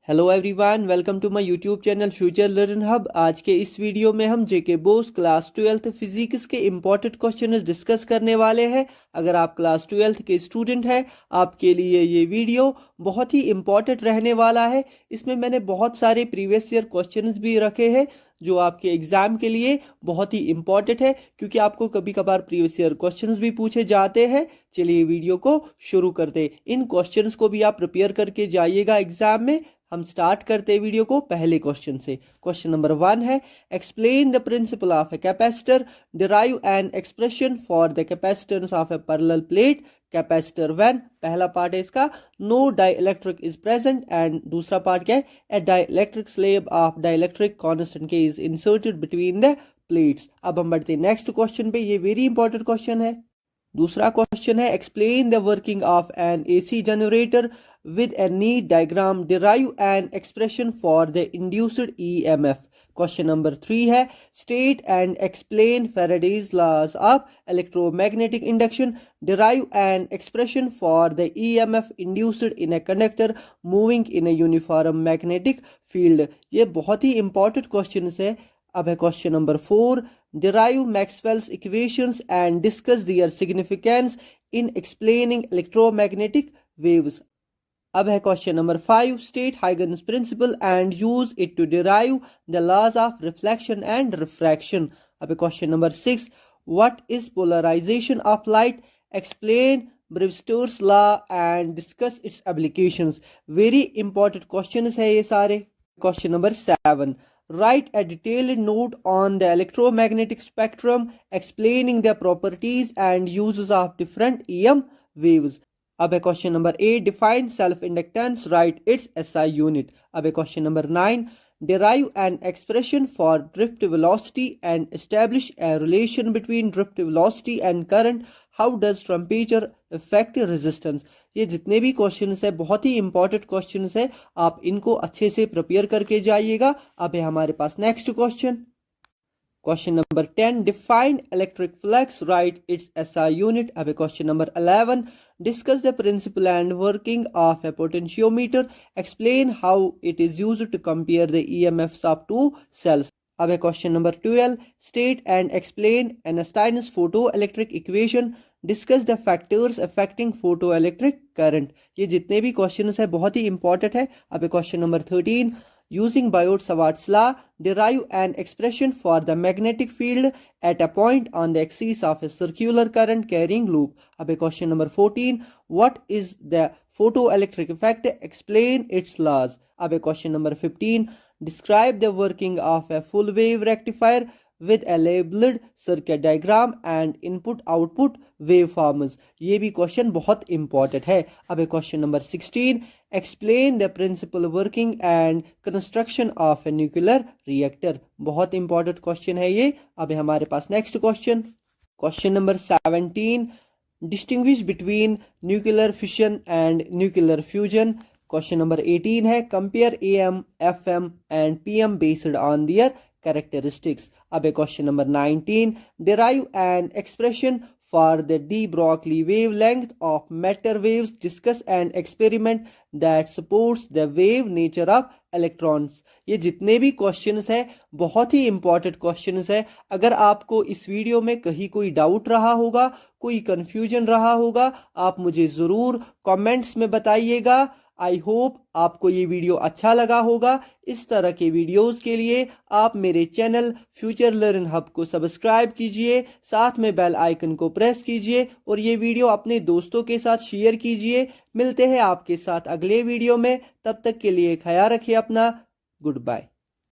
Hello everyone, welcome to my YouTube channel Future Learn Hub. आज के इस video में हम JK BOSE class 12th physics के इम्पोर्टेंट क्वेश्चन डिस्कस करने वाले हैं। अगर आप क्लास 12th के स्टूडेंट हैं, आपके लिए ये वीडियो बहुत ही इम्पोर्टेंट रहने वाला है। इसमें मैंने बहुत सारे प्रीवियस ईयर क्वेश्चंस भी रखे हैं जो आपके एग्जाम के लिए बहुत ही इम्पोर्टेंट है, क्योंकि आपको कभी कभार प्रीवियस ईयर क्वेश्चंस भी पूछे जाते हैं। चलिए वीडियो को शुरू करते हैं। इन क्वेश्चंस को भी आप प्रिपेयर करके जाइएगा एग्जाम में। हम स्टार्ट करते हैं वीडियो को पहले क्वेश्चन से। क्वेश्चन नंबर 1 है, explain the principle of a capacitor, derive an expression for the capacitance of a parallel plate capacitor when. पहला पार्ट है इसका, no dielectric is present, and दूसरा पार्ट क्या है, a dielectric slab of dielectric constant K is inserted between the plates. अब हम बढ़ते हैं नेक्स्ट क्वेश्चन पे। ये वेरी इंपॉर्टेंट क्वेश्चन है। दूसरा क्वेश्चन है, explain the working of N AC generator with a neat diagram, derive an expression for the induced EMF. Question number 3 है, state and explain Faraday's laws of electromagnetic induction, derive an expression for the EMF induced in a conductor moving in a uniform magnetic field. ये बहुत ही important questions है। अब है question number 4, derive Maxwell's equations and discuss their significance in explaining electromagnetic waves. अब है question number 5, state Huygens principle and use it to derive the laws of reflection and refraction. अब है question number 6, what is polarization of light, explain Brewster's law and discuss its applications. Very important questions है ये सारे। Question number 7, write a detailed note on the electromagnetic spectrum explaining the properties and uses of different EM waves. अब है question number 8, define self inductance, right its SI unit. अब है question number 9, derive an expression for drift velocity and establish a relation between drift velocity and current, how does temperature affect resistance. ये जितने भी questions है बहुत ही important questions है, आप इनको अच्छे से प्रिपेयर करके जाइएगा। अब है हमारे पास next question. Question number 10, define electric flux, write its SI unit. अब है question number 11, discuss the principle and working of a potentiometer, explain how it is used to compare the EMFs of two cells. अब है question number 12, state and explain Einstein's photoelectric equation, discuss the factors affecting photoelectric current। ये जितने भी questions है बहुत ही important है। अब है question number 13, using Biot-Savart's law, derive an expression for the magnetic field at a point on the axis of a circular current carrying loop. अब question number 14, what is the photoelectric effect, explain its laws. अब question number 15, describe the working of a full wave rectifier with a labeled circuit diagram and input output waveforms। ये भी question बहुत important है। अब question number 16, explain the principle working and construction of a nuclear reactor. बहुत important question है ये। अब हमारे पास next question. Question number 17, distinguish between nuclear fission and nuclear fusion. Question number 18 है, compare AM, FM and PM based on their characteristics. अब question number 19, derive an expression for the de Broglie wavelength of matter waves, discuss an experiment that supports the wave nature of electrons। ये जितने भी questions है बहुत ही important questions है। अगर आपको इस वीडियो में कहीं कोई डाउट रहा होगा, कोई कंफ्यूजन रहा होगा, आप मुझे ज़रूर कमेंट्स में बताइएगा। आई होप आपको ये वीडियो अच्छा लगा होगा। इस तरह के वीडियोस के लिए आप मेरे चैनल फ्यूचर लर्न हब को सब्सक्राइब कीजिए, साथ में बेल आइकन को प्रेस कीजिए और ये वीडियो अपने दोस्तों के साथ शेयर कीजिए। मिलते हैं आपके साथ अगले वीडियो में, तब तक के लिए ख्याल रखिए अपना। Good bye.